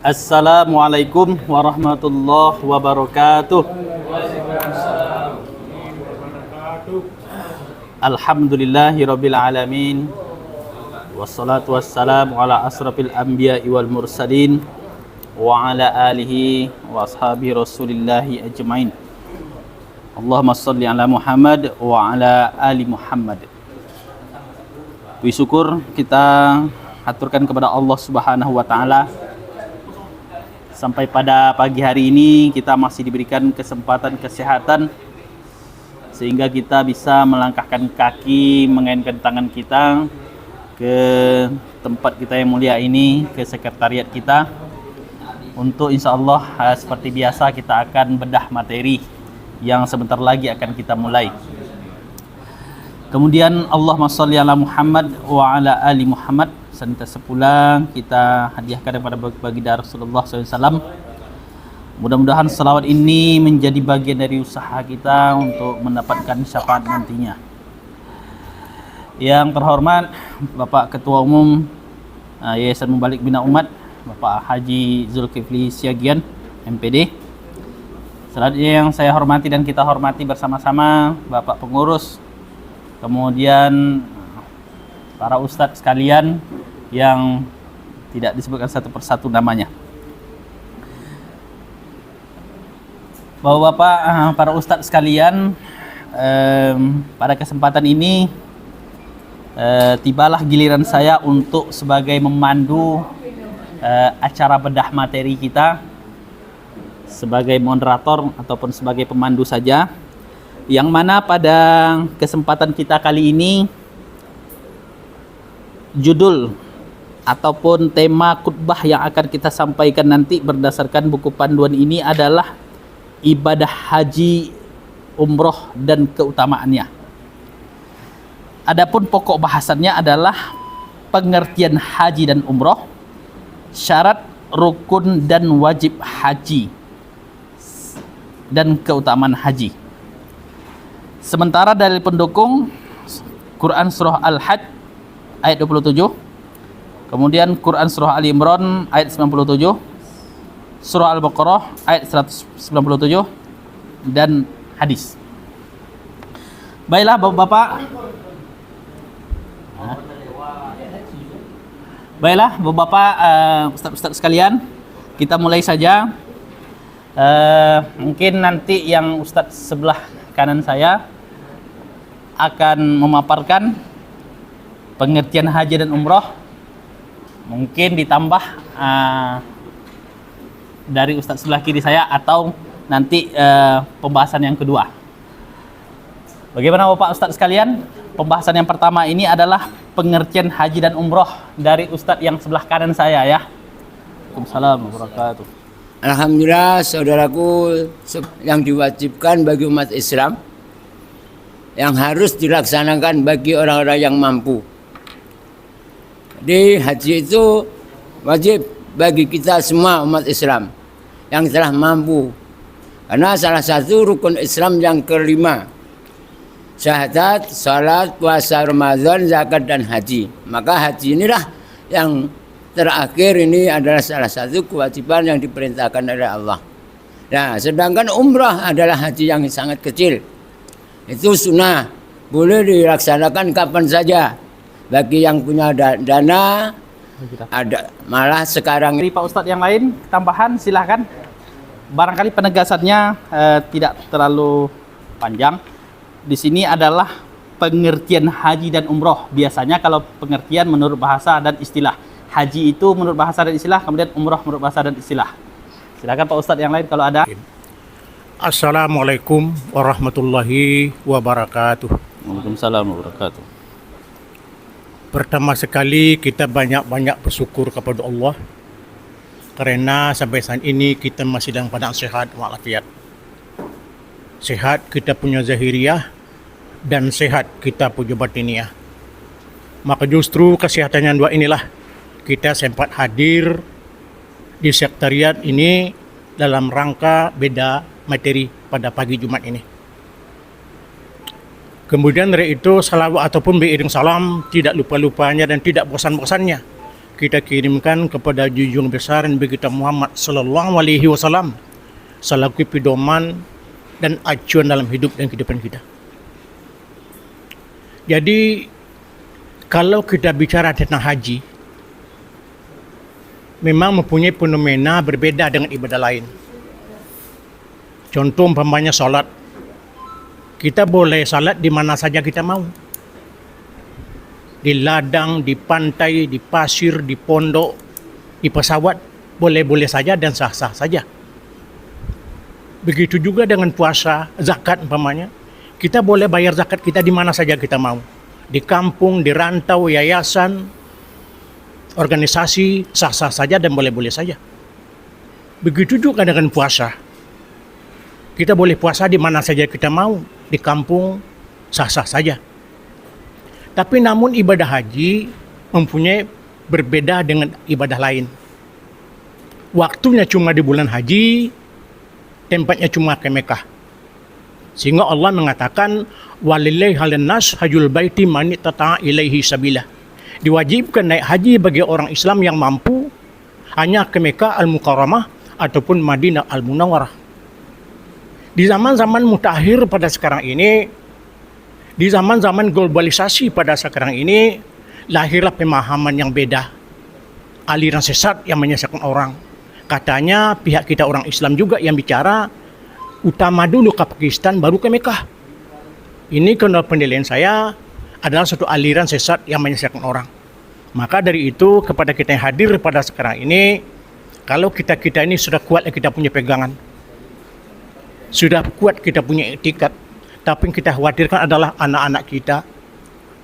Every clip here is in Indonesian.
Assalamualaikum warahmatullahi wabarakatuh. Alhamdulillahirabbil alamin. Wassalatu wassalamu ala asrafil anbiya'i wal mursalin wa ala alihi wa ashabi rasulillahi ajmain. Allahumma salli ala Muhammad wa ala ali Muhammad. Puji syukur kita aturkan kepada Allah Subhanahu wa taala. Sampai pada pagi hari ini kita masih diberikan kesempatan kesehatan sehingga kita bisa melangkahkan kaki, mengaitkan tangan kita ke tempat kita yang mulia ini, ke sekretariat kita, untuk insya Allah seperti biasa kita akan bedah materi yang sebentar lagi akan kita mulai. Kemudian Allahumma sholli ala Muhammad wa ala ali Muhammad. Senantiasa pula kita hadiahkan kepada baginda Rasulullah SAW. Mudah-mudahan salawat ini menjadi bagian dari usaha kita untuk mendapatkan syafaat nantinya. Yang terhormat Bapak Ketua Umum Yayasan Mubalik Bina Umat, Bapak Haji Zulkifli Siagian, MPD. Selanjutnya yang saya hormati dan kita hormati bersama-sama Bapak Pengurus, kemudian para ustadz sekalian yang tidak disebutkan satu persatu namanya. Bapak-bapak, para ustadz sekalian, pada kesempatan ini tibalah giliran saya untuk sebagai memandu acara bedah materi kita, sebagai moderator ataupun sebagai pemandu saja, yang mana pada kesempatan kita kali ini judul ataupun tema khutbah yang akan kita sampaikan nanti berdasarkan buku panduan ini adalah ibadah haji, umroh dan keutamaannya. Adapun pokok bahasannya adalah pengertian haji dan umroh, syarat, rukun dan wajib haji dan keutamaan haji. Sementara dari pendukung Quran surah Al-Hajj ayat 27, kemudian Quran surah Ali Imran ayat 97, surah Al-Baqarah ayat 197 dan hadis. Baiklah Bapak-bapak. Baiklah Bapak-bapak, ustaz-ustaz sekalian, kita mulai saja. Mungkin nanti yang ustaz sebelah kanan saya akan memaparkan pengertian haji dan umroh, mungkin ditambah dari ustaz sebelah kiri saya, atau nanti pembahasan yang kedua. Bagaimana Bapak ustaz sekalian? Pembahasan yang pertama ini adalah pengertian haji dan umroh dari ustaz yang sebelah kanan saya ya. Waalaikumsalam warahmatullahi wabarakatuh. Alhamdulillah, saudaraku, yang diwajibkan bagi umat Islam, yang harus dilaksanakan bagi orang-orang yang mampu. Jadi haji itu wajib bagi kita semua umat Islam yang telah mampu. Karena salah satu rukun Islam yang kelima, syahadat, salat, puasa Ramadan, zakat dan haji. Maka haji inilah yang terakhir, ini adalah salah satu kewajiban yang diperintahkan oleh Allah. Nah, sedangkan umrah adalah haji yang sangat kecil. Itu sunnah, boleh dilaksanakan kapan saja. Bagi yang punya dana, ada malah sekarang. Dari Pak Ustadz yang lain, tambahan silahkan. Barangkali penegasannya tidak terlalu panjang. Di sini adalah pengertian haji dan umroh. Biasanya kalau pengertian menurut bahasa dan istilah. Haji itu menurut bahasa dan istilah, kemudian umroh menurut bahasa dan istilah. Silakan Pak Ustadz yang lain kalau ada. Assalamualaikum warahmatullahi wabarakatuh. Waalaikumsalam warahmatullahi wabarakatuh. Pertama sekali kita banyak-banyak bersyukur kepada Allah karena sampai saat ini kita masih dalam keadaan sehat walafiat. Sehat kita punya zahiriyah dan sehat kita punya batiniah. Maka justru kesehatan yang dua inilah kita sempat hadir di sekretariat ini dalam rangka beda materi pada pagi Jumat ini. Kemudian dari itu salawat ataupun beriring salam tidak lupa-lupanya dan tidak bosan-bosannya kita kirimkan kepada junjungan besar Nabi kita Muhammad sallallahu alaihi wasallam selaku pedoman dan acuan dalam hidup dan kehidupan kita. Jadi kalau kita bicara tentang haji, memang mempunyai fenomena berbeda dengan ibadah lain. Contoh umpamanya salat. Kita boleh salat di mana saja kita mau. Di ladang, di pantai, di pasir, di pondok, di pesawat, boleh-boleh saja dan sah-sah saja. Begitu juga dengan puasa, zakat umpamanya. Kita boleh bayar zakat kita di mana saja kita mau. Di kampung, di rantau, yayasan, organisasi, sah-sah saja dan boleh-boleh saja. Begitu juga dengan puasa. Kita boleh puasa di mana saja kita mau. Di kampung, sah-sah saja. Tapi namun ibadah haji mempunyai berbeda dengan ibadah lain. Waktunya cuma di bulan haji, tempatnya cuma ke Mekah. Sehingga Allah mengatakan walillahi 'alan nas hajjul baiti man istata'a ilaihi sabila. Diwajibkan naik haji bagi orang Islam yang mampu hanya ke Mekah Al-Mukarramah ataupun Madinah Al-Munawwarah. Di zaman-zaman mutakhir pada sekarang ini, di zaman-zaman globalisasi pada sekarang ini, lahirlah pemahaman yang beda. Aliran sesat yang menyesatkan orang. Katanya pihak kita orang Islam juga yang bicara utama dulu ke Pakistan baru ke Mekah. Ini karena penilaian saya adalah suatu aliran sesat yang menyesatkan orang. Maka dari itu kepada kita yang hadir pada sekarang ini, kalau kita ini sudah kuat kita punya pegangan, sudah kuat kita punya etikat, tapi yang kita khawatirkan adalah anak-anak kita,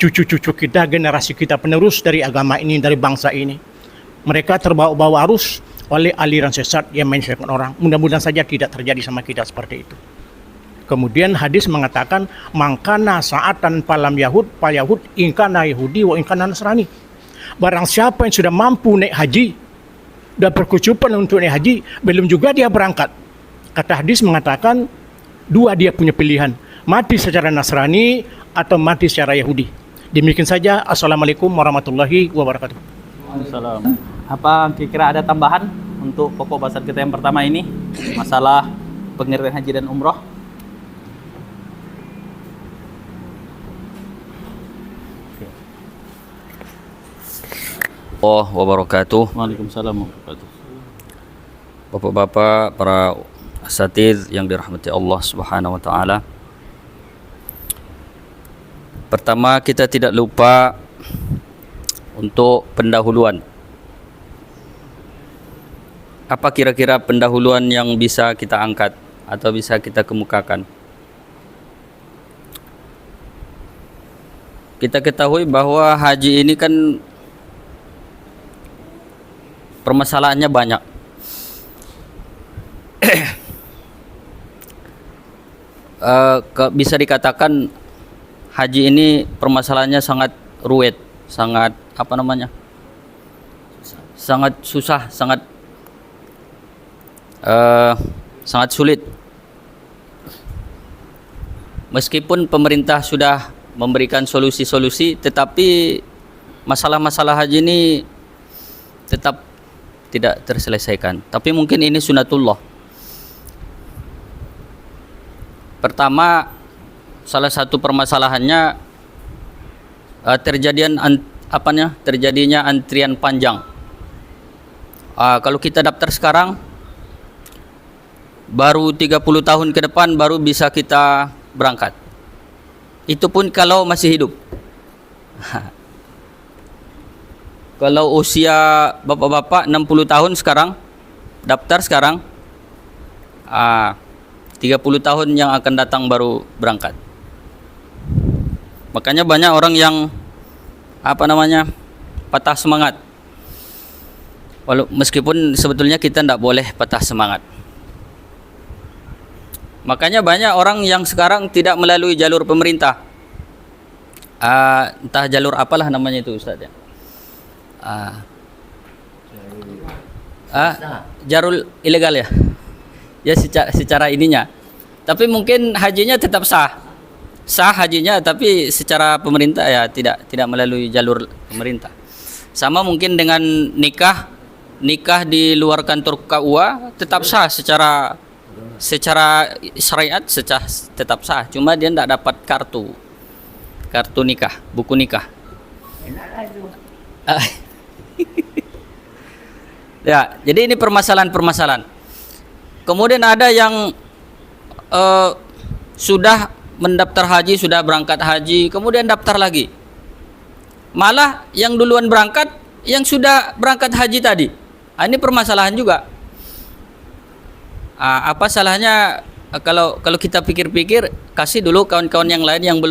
cucu-cucu kita, generasi kita penerus dari agama ini, dari bangsa ini. Mereka terbawa-bawa arus oleh aliran sesat yang menyesatkan orang. Mudah-mudahan saja tidak terjadi sama kita seperti itu. Kemudian hadis mengatakan mangkana sa'atan palam yahud pal yahud ingkana yahudi wa ingkana nasrani. Barang siapa yang sudah mampu naik haji dan berkecukupan untuk naik haji, belum juga dia berangkat. Kata hadis mengatakan dua dia punya pilihan, mati secara Nasrani atau mati secara Yahudi. Demikian saja. Assalamualaikum warahmatullahi wabarakatuh. Waalaikumsalam. Apa kira-kira ada tambahan untuk pokok bahasan kita yang pertama ini, masalah pengertian haji dan umroh? Wabarakatuh. Waalaikumsalam warahmatullahi. Bapak-bapak, para asatidz yang dirahmati Allah Subhanahu wa taala. Pertama, kita tidak lupa untuk pendahuluan. Apa kira-kira pendahuluan yang bisa kita angkat atau bisa kita kemukakan? Kita ketahui bahwa haji ini kan permasalahannya banyak. Bisa dikatakan haji ini permasalahannya sangat ruwet, sangat sangat susah, sangat sulit. Meskipun pemerintah sudah memberikan solusi-solusi, tetapi masalah-masalah haji ini tetap tidak terselesaikan. Tapi mungkin ini sunatullah. Pertama, salah satu permasalahannya terjadinya antrian panjang. Kalau kita daftar sekarang, baru 30 tahun ke depan baru bisa kita berangkat. Itu pun kalau masih hidup. Kalau usia bapak-bapak 60 tahun sekarang, daftar sekarang, 30 tahun yang akan datang baru berangkat. Makanya banyak orang yang patah semangat. Meskipun sebetulnya kita tidak boleh patah semangat. Makanya banyak orang yang sekarang tidak melalui jalur pemerintah. Entah jalur apalah namanya itu Ustaz ya. Jalur ilegal ya. Ya secara ininya. Tapi mungkin hajinya tetap sah hajinya, tapi secara pemerintah ya tidak melalui jalur pemerintah. Sama mungkin dengan nikah di luar kantor KUA tetap sah secara syariat, tetap sah. Cuma dia tidak dapat kartu nikah, buku nikah. Ya, jadi ini permasalahan. Kemudian ada yang sudah mendaftar haji, sudah berangkat haji, kemudian daftar lagi. Malah yang duluan berangkat, yang sudah berangkat haji tadi. Ini permasalahan juga. Apa salahnya kalau kita pikir-pikir, kasih dulu kawan-kawan yang lain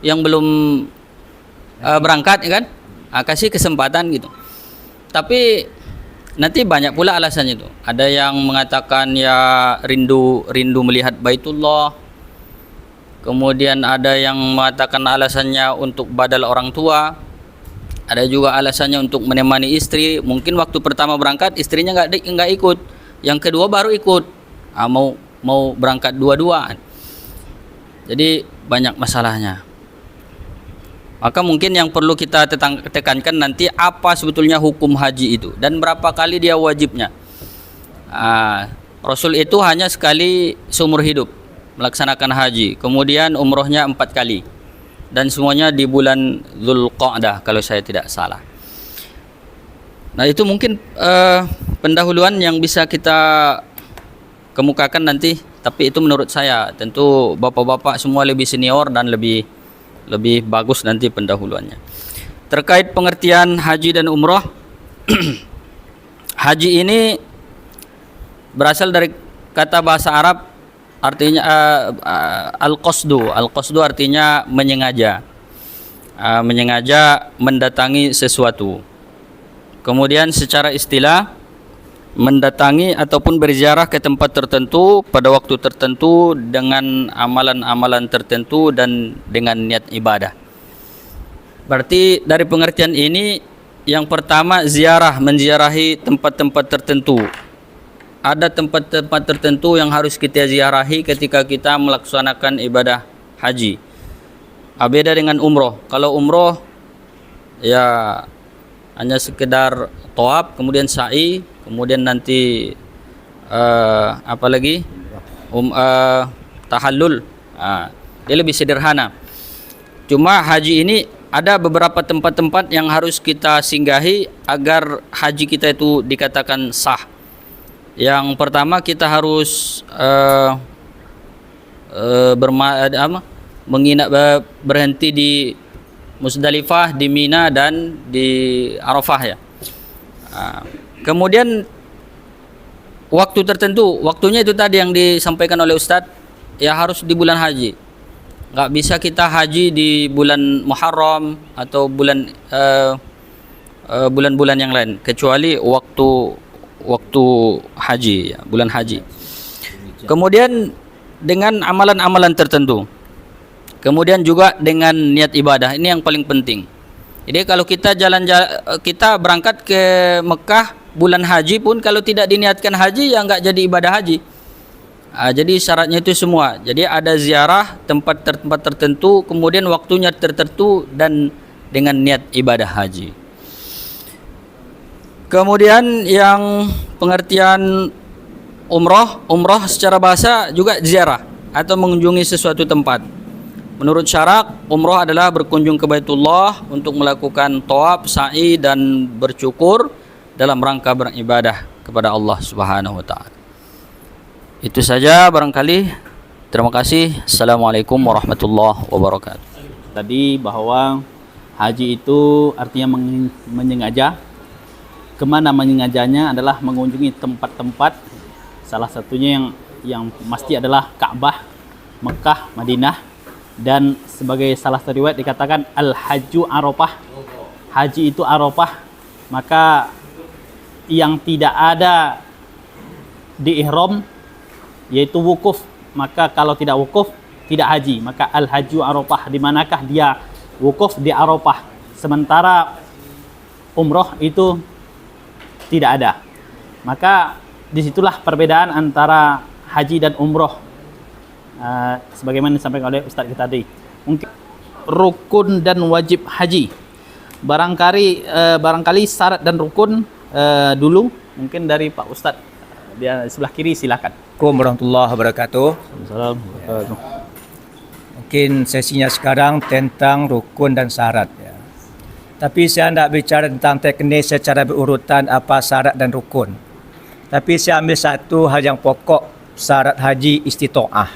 yang belum berangkat, ya kan? Kasih kesempatan gitu. Tapi nanti banyak pula alasannya itu. Ada yang mengatakan ya rindu melihat Baitullah. Kemudian ada yang mengatakan alasannya untuk badal orang tua. Ada juga alasannya untuk menemani istri. Mungkin waktu pertama berangkat istrinya nggak ikut. Yang kedua baru ikut. Mau berangkat dua-duaan. Jadi banyak masalahnya. Maka mungkin yang perlu kita tekankan nanti apa sebetulnya hukum haji itu dan berapa kali dia wajibnya. Rasul itu hanya sekali seumur hidup melaksanakan haji. Kemudian umrohnya 4 kali. Dan semuanya di bulan Dzulqa'dah kalau saya tidak salah. Nah, itu mungkin pendahuluan yang bisa kita kemukakan nanti, tapi itu menurut saya. Tentu bapak-bapak semua lebih senior dan lebih bagus nanti pendahuluannya. Terkait pengertian haji dan umroh, haji ini berasal dari kata bahasa Arab, artinya al-qasdu. Al-qasdu artinya menyengaja. Menyengaja mendatangi sesuatu. Kemudian secara istilah mendatangi ataupun berziarah ke tempat tertentu pada waktu tertentu dengan amalan-amalan tertentu dan dengan niat ibadah. Berarti dari pengertian ini yang pertama menziarahi tempat-tempat tertentu. Ada tempat-tempat tertentu yang harus kita ziarahi ketika kita melaksanakan ibadah haji. Beda dengan umroh. Kalau umroh ya hanya sekedar tawaf, kemudian sa'i, kemudian nanti apa lagi? Tahallul. Dia lebih sederhana. Cuma haji ini ada beberapa tempat-tempat yang harus kita singgahi agar haji kita itu dikatakan sah. Yang pertama kita harus berhenti di Musdalifah, di Mina dan di Arafah ya. Kemudian waktu tertentu, waktunya itu tadi yang disampaikan oleh Ustadz, ya harus di bulan haji. Nggak bisa kita haji di bulan Muharram atau bulan-bulan yang lain, kecuali waktu haji ya, bulan haji. Kemudian dengan amalan-amalan tertentu. Kemudian juga dengan niat ibadah. Ini yang paling penting. Jadi kalau kita kita berangkat ke Mekah bulan haji pun kalau tidak diniatkan haji ya nggak jadi ibadah haji. Jadi syaratnya itu semua. Jadi ada ziarah tempat tertentu, kemudian waktunya tertentu dan dengan niat ibadah haji. Kemudian yang pengertian umroh secara bahasa juga ziarah atau mengunjungi sesuatu tempat. Menurut syarak, umroh adalah berkunjung ke Baitullah untuk melakukan tawaf, sa'i dan bersyukur dalam rangka beribadah kepada Allah Subhanahu wa taala. Itu saja barangkali. Terima kasih. Assalamualaikum warahmatullahi wabarakatuh. Tadi bahwa haji itu artinya menyengaja. Kemana menyengajanya adalah mengunjungi tempat-tempat, salah satunya yang pasti adalah Ka'bah, Mekah, Madinah. Dan sebagai salah satu riwayat dikatakan al-hajju Arafah. Haji itu Arafah. Maka yang tidak ada di ihram yaitu wukuf. Maka kalau tidak wukuf tidak haji. Maka al-hajju Arafah, di manakah dia wukuf? Di Arafah. Sementara umroh itu tidak ada. Maka disitulah perbedaan antara haji dan umroh. Sebagaimana disampaikan oleh Ustaz kita tadi. Mungkin rukun dan wajib haji. barangkali syarat dan rukun dulu mungkin dari Pak Ustadz. Dia sebelah kiri, silakan. Assalamualaikum warahmatullahi wabarakatuh. Assalamualaikum. Mungkin sesinya sekarang tentang rukun dan syarat ya. Tapi saya tidak bicara tentang teknis secara berurutan apa syarat dan rukun. Tapi saya ambil satu hal yang pokok, syarat haji istitoah,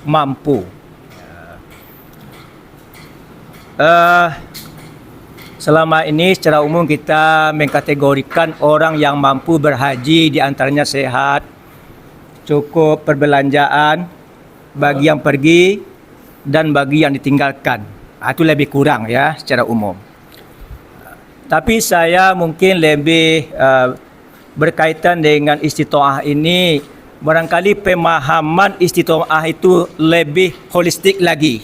mampu. Selama ini secara umum kita mengkategorikan orang yang mampu berhaji di antaranya sehat, cukup perbelanjaan bagi yang pergi dan bagi yang ditinggalkan. Itu lebih kurang ya secara umum. Tapi saya mungkin lebih berkaitan dengan istitoah ini, barangkali pemahaman istitoah itu lebih holistik lagi.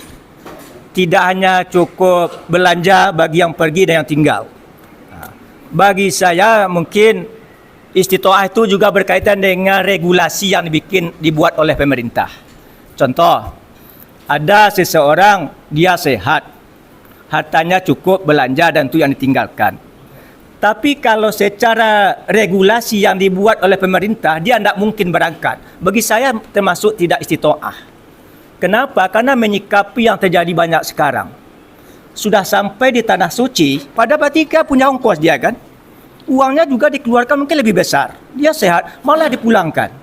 Tidak hanya cukup belanja bagi yang pergi dan yang tinggal. Bagi saya mungkin istitoah itu juga berkaitan dengan regulasi yang dibuat oleh pemerintah. Contoh, ada seseorang dia sehat, hartanya cukup belanja dan itu yang ditinggalkan. Tapi kalau secara regulasi yang dibuat oleh pemerintah, dia tidak mungkin berangkat. Bagi saya termasuk tidak istitoah. Kenapa? Karena menyikapi yang terjadi banyak sekarang. Sudah sampai di tanah suci, pada ketika punya ongkos dia kan. Uangnya juga dikeluarkan mungkin lebih besar. Dia sehat, malah dipulangkan.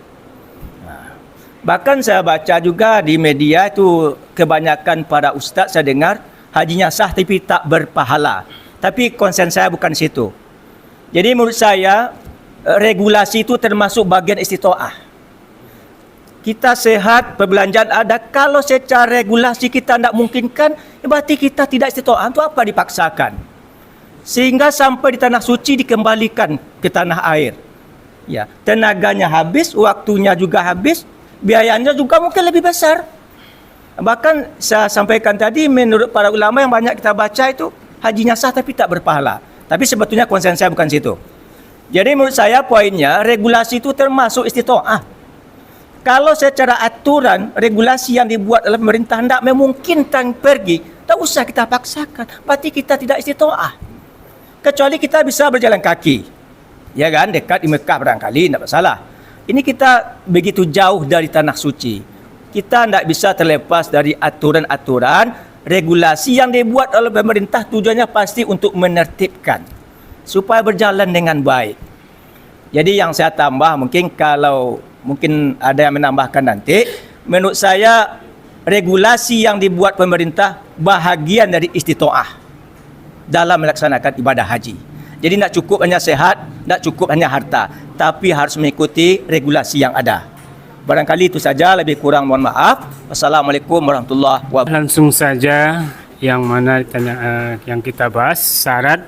Bahkan saya baca juga di media itu kebanyakan para ustaz saya dengar hajinya sah tapi tak berpahala. Tapi konsen saya bukan di situ. Jadi menurut saya regulasi itu termasuk bagian istitoah. Kita sehat, perbelanjaan ada. Kalau secara regulasi kita tidak mungkinkan, berarti kita tidak istitoah. Itu apa dipaksakan? Sehingga sampai di tanah suci dikembalikan ke tanah air. Ya, tenaganya habis, waktunya juga habis, biayanya juga mungkin lebih besar. Bahkan saya sampaikan tadi, menurut para ulama yang banyak kita baca itu, hajinya sah tapi tak berpahala. Tapi sebetulnya konsen saya bukan situ. Jadi menurut saya poinnya, regulasi itu termasuk istitoah. Kalau secara aturan, regulasi yang dibuat oleh pemerintah tidak memungkinkan pergi, tak usah kita paksakan. Berarti kita tidak istitoah. Kecuali kita bisa berjalan kaki. Ya kan, dekat di Mekah barangkali, tidak masalah. Ini kita begitu jauh dari tanah suci. Kita tidak bisa terlepas dari aturan-aturan, regulasi yang dibuat oleh pemerintah tujuannya pasti untuk menertibkan. Supaya berjalan dengan baik. Jadi yang saya tambah mungkin kalau mungkin ada yang menambahkan nanti. Menurut saya regulasi yang dibuat pemerintah bahagian dari istitoah dalam melaksanakan ibadah haji. Jadi tidak cukup hanya sehat, tidak cukup hanya harta, tapi harus mengikuti regulasi yang ada. Barangkali itu saja, lebih kurang mohon maaf. Wassalamualaikum warahmatullahi wabarakatuh. Langsung saja yang mana yang kita bahas syarat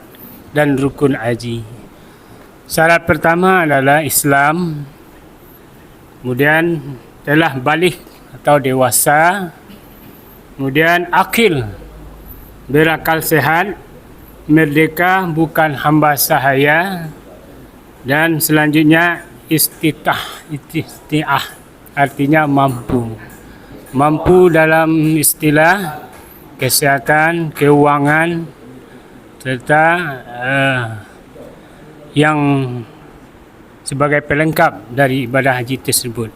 dan rukun haji. Syarat pertama adalah Islam. Kemudian telah balik atau dewasa, kemudian akil, berakal sehat, merdeka bukan hamba sahaya, dan selanjutnya isti'ah artinya mampu dalam istilah kesehatan, keuangan serta yang sebagai pelengkap dari ibadah haji tersebut.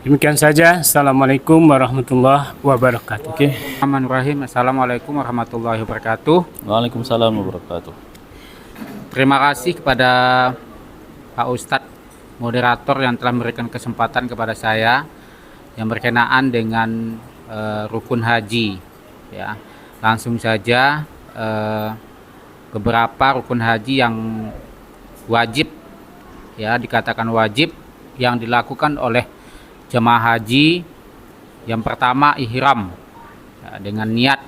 Demikian saja. Assalamualaikum warahmatullahi wabarakatuh. Oke. Bismillahirrahmanirrahim. Assalamualaikum warahmatullahi wabarakatuh. Waalaikumsalam warahmatullahi wabarakatuh. Terima kasih kepada Pak Ustadz moderator yang telah memberikan kesempatan kepada saya yang berkenaan dengan rukun haji. Ya, langsung saja beberapa rukun haji yang wajib, ya dikatakan wajib yang dilakukan oleh jemaah haji. Yang pertama ihram, ya, dengan niat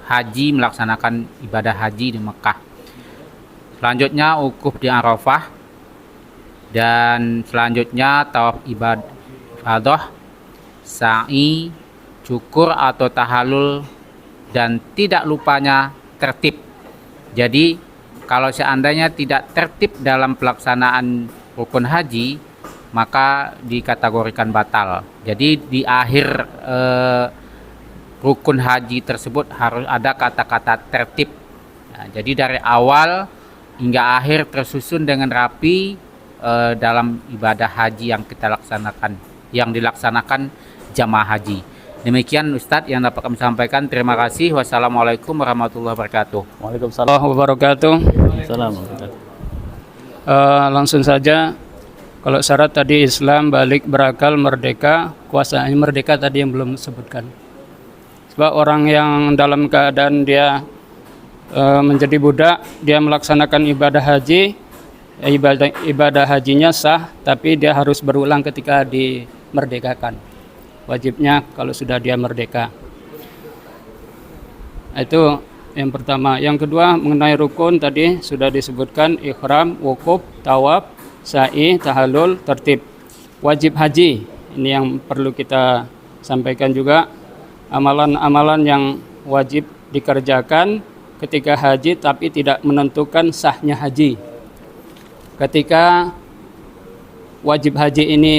haji melaksanakan ibadah haji di Mekah. Selanjutnya wukuf di Arafah, dan selanjutnya tawaf ibadah, sa'i, cukur atau tahalul, dan tidak lupanya tertib. Jadi kalau seandainya tidak tertib dalam pelaksanaan rukun haji, maka dikategorikan batal. Jadi di akhir rukun haji tersebut harus ada kata-kata tertib. Nah, jadi dari awal hingga akhir tersusun dengan rapi dalam ibadah haji yang kita laksanakan, yang dilaksanakan jamaah haji. Demikian Ustadz yang dapat kami sampaikan. Terima kasih. Wassalamualaikum warahmatullahi wabarakatuh. Waalaikumsalam. Allah wabarakatuh. Assalamualaikum. Langsung saja, kalau syarat tadi Islam, balik, berakal, merdeka, kuasa. Ini merdeka tadi yang belum disebutkan. Sebab orang yang dalam keadaan dia menjadi budak, dia melaksanakan ibadah haji, ibadah hajinya sah, tapi dia harus berulang ketika dimerdekakan. Wajibnya kalau sudah dia merdeka. Itu yang pertama. Yang kedua, mengenai rukun tadi sudah disebutkan: ihram, wukuf, tawaf, sa'i, tahallul, tertib. Wajib haji, ini yang perlu kita sampaikan juga. Amalan-amalan yang wajib dikerjakan ketika haji tapi tidak menentukan sahnya haji. Ketika wajib haji ini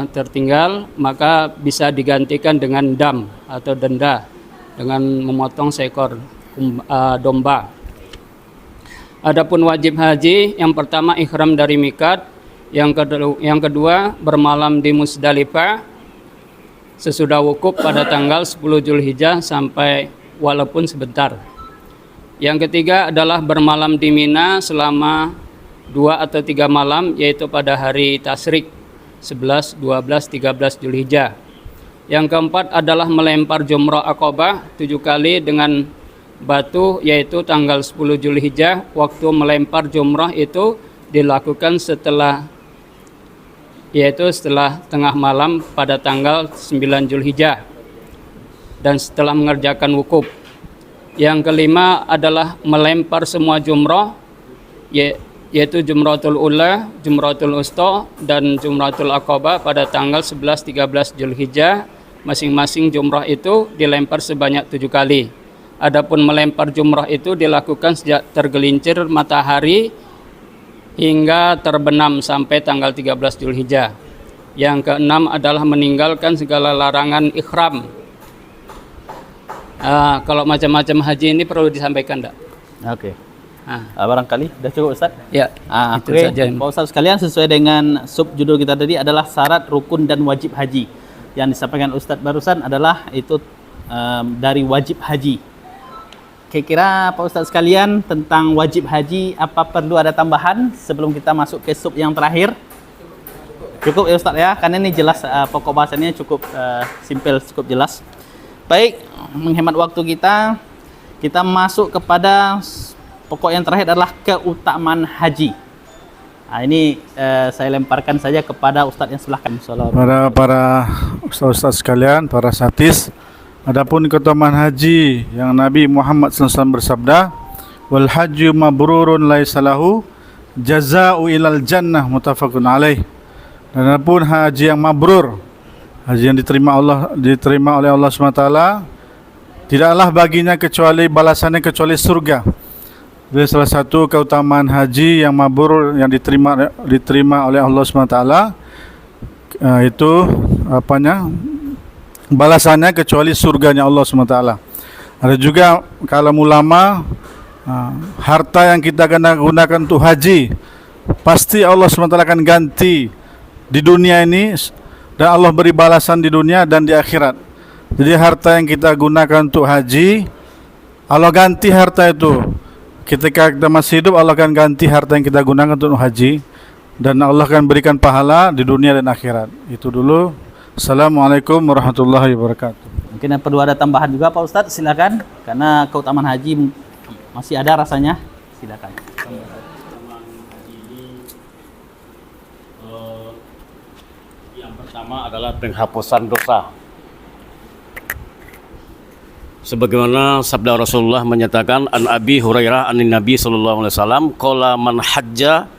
tertinggal, maka bisa digantikan dengan dam atau denda, dengan memotong seekor domba. Adapun wajib haji, yang pertama ihram dari miqat, yang kedua bermalam di Musdalifah sesudah wukuf pada tanggal 10 Zulhijjah sampai walaupun sebentar. Yang ketiga adalah bermalam di Mina selama 2 atau 3 malam, yaitu pada hari Tasyrik 11, 12, 13 Zulhijjah. Yang keempat adalah melempar jumrah Aqabah 7 kali dengan batu, yaitu tanggal 10 Zulhijjah. Waktu melempar jumrah itu dilakukan setelah tengah malam pada tanggal 9 Zulhijjah dan setelah mengerjakan wukuf. Yang kelima adalah melempar semua jumrah, yaitu Jumratul Ula, Jumratul Usta, dan Jumratul Aqabah pada tanggal 11-13 Zulhijjah. Masing-masing jumrah itu dilempar sebanyak 7 kali. Adapun melempar jumrah itu dilakukan sejak tergelincir matahari hingga terbenam sampai tanggal 13 Zulhijjah. Yang keenam adalah meninggalkan segala larangan ihram. Kalau macam-macam haji ini perlu disampaikan enggak? Oke. Barangkali sudah cukup Ustaz? Ya, itu Oke. saja. Pak Ustaz sekalian, sesuai dengan subjudul kita tadi adalah syarat, rukun, dan wajib haji. Yang disampaikan Ustaz barusan adalah itu dari wajib haji. Kira-kira Pak Ustaz sekalian, tentang wajib haji, apa perlu ada tambahan sebelum kita masuk ke sub yang terakhir? Cukup ya Ustaz ya, karena ini jelas pokok bahasannya cukup simpel, cukup jelas. Baik, menghemat waktu kita masuk kepada pokok yang terakhir adalah keutamaan haji. Nah, ini saya lemparkan saja kepada Ustaz yang sebelah kanan. Para ustaz-ustaz sekalian, para satis, adapun keutamaan haji yang Nabi Muhammad SAW bersabda, wal hajju mabrurun laisa lahu jazaa'u ilal jannah, muttafaqun alaih. Dan adapun haji yang mabrur, haji yang diterima oleh Allah SWT, tidaklah baginya kecuali balasannya kecuali surga. Jadi salah satu keutamaan haji yang mabrur yang diterima oleh Allah SWT itu balasannya kecuali surganya Allah SWT. Ada juga kalam ulama, harta yang kita gunakan untuk haji pasti Allah SWT akan ganti di dunia ini, dan Allah beri balasan di dunia dan di akhirat. Jadi harta yang kita gunakan untuk haji, Allah ganti harta itu. Ketika kita masih hidup, Allah akan ganti harta yang kita gunakan untuk haji, dan Allah akan berikan pahala di dunia dan akhirat. Itu dulu. Assalamualaikum warahmatullahi wabarakatuh. Mungkin perlu ada tambahan juga Pak Ustadz, silakan, karena keutamaan haji masih ada rasanya. Silakan. Yang pertama adalah penghapusan dosa. Sebagaimana sabda Rasulullah menyatakan, an Abi Hurairah anin Nabi sallallahu alaihi wasallam, qala man hajja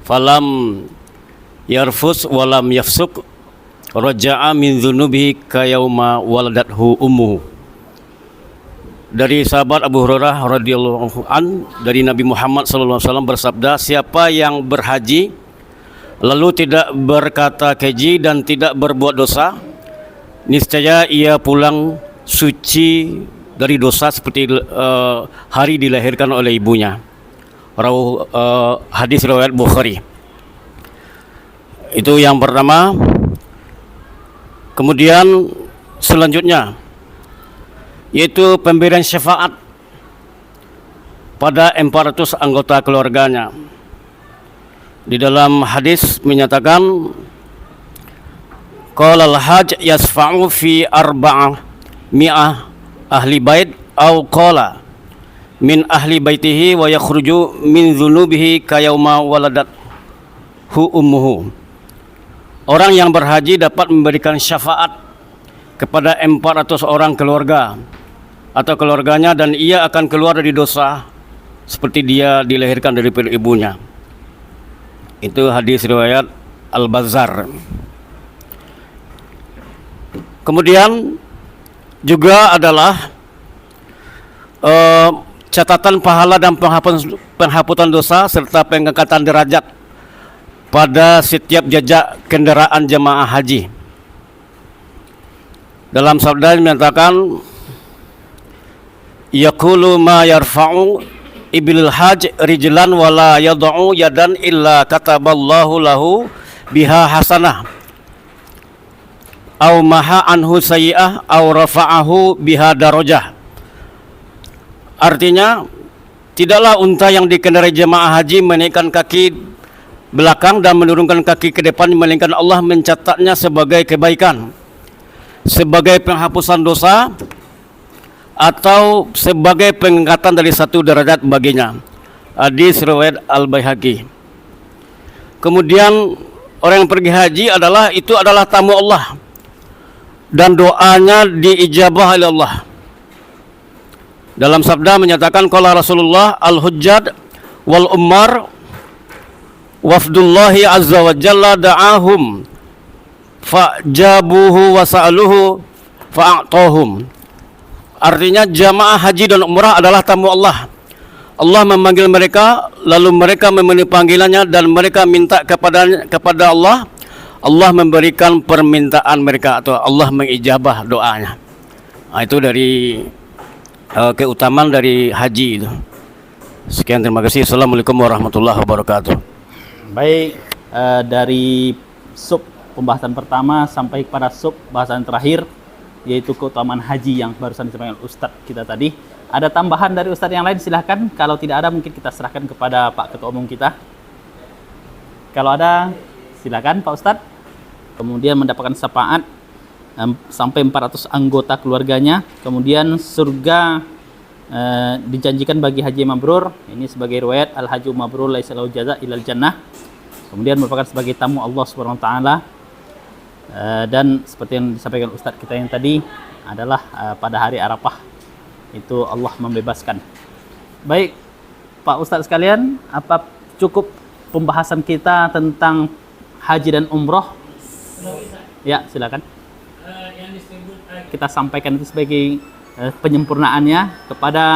falam yarfus walam yafsuk raja'a min dzunubihi kayauma waladathu ummuhu. Dari sahabat Abu Hurairah radhiyallahu an, dari Nabi Muhammad sallallahu alaihi wasallam bersabda, siapa yang berhaji lalu tidak berkata keji dan tidak berbuat dosa, niscaya ia pulang suci dari dosa seperti hari dilahirkan oleh ibunya. Hadis riwayat Bukhari. Itu yang pertama. Kemudian selanjutnya yaitu pemberian syafaat pada 400 anggota keluarganya. Di dalam hadis menyatakan qala al-hajj yasfa'u fi mi'ah ahli bait au qala min ahli baitihi wa yakhruju min dzunubihi kayauma waladathu ummuhu. Orang yang berhaji dapat memberikan syafaat kepada 400 orang keluarga atau keluarganya, dan ia akan keluar dari dosa seperti dia dilahirkan dari ibunya. Itu hadis riwayat Al-Bazzar. Kemudian juga adalah catatan pahala dan penghapusan dosa serta pengangkatan derajat pada setiap jejak kendaraan jemaah haji. Dalam sabda menyatakan yaqulu ma yarfa'u ibil hajj rijlan wala yad'u yadan illa kataballahu lahu biha hasanah aw maha anhu sayyi'ah aw rafa'ahu biha darajah. Artinya, tidaklah unta yang dikendarai jemaah haji menaikkan kaki belakang dan menurunkan kaki ke depan, melainkan Allah mencatatnya sebagai kebaikan, sebagai penghapusan dosa, atau sebagai pengangkatan dari satu derajat baginya. Hadis riwayat Al-Baihaqi. Kemudian orang yang pergi haji itu adalah tamu Allah dan doanya diijabah oleh Allah. Dalam sabda menyatakan qala Rasulullah al-hujjad wal ummar wafdullahi azza wa jalla da'ahum fa'jabuhu wa sa'aluhu fa'atahum. Artinya jamaah haji dan umrah adalah tamu Allah. Allah memanggil mereka, lalu mereka memenuhi panggilannya dan mereka minta kepada Allah. Allah memberikan permintaan mereka atau Allah mengijabah doanya. Nah, itu dari keutamaan dari haji itu. Sekian, terima kasih. Assalamualaikum warahmatullahi wabarakatuh. Baik, dari sub pembahasan pertama sampai pada sub bahasan terakhir, yaitu keutamaan haji yang barusan disampaikan Ustadz kita tadi. Ada tambahan dari Ustadz yang lain, silahkan. Kalau tidak ada, mungkin kita serahkan kepada Pak Ketua Umum kita. Kalau ada, silakan Pak Ustadz. Kemudian mendapatkan syafaat sampai 400 anggota keluarganya. Kemudian surga dijanjikan bagi haji mabrur. Ini sebagai riwayat al-hajju mabrur laisa lahu jaza ilal jannah. Kemudian merupakan sebagai tamu Allah Subhanahu wa taala. Dan seperti yang disampaikan Ustadz kita yang tadi adalah pada hari Arafah itu Allah membebaskan. Baik, Pak Ustadz sekalian, apa cukup pembahasan kita tentang haji dan umroh? Ya, silakan. Kita sampaikan itu sebagai penyempurnaannya kepada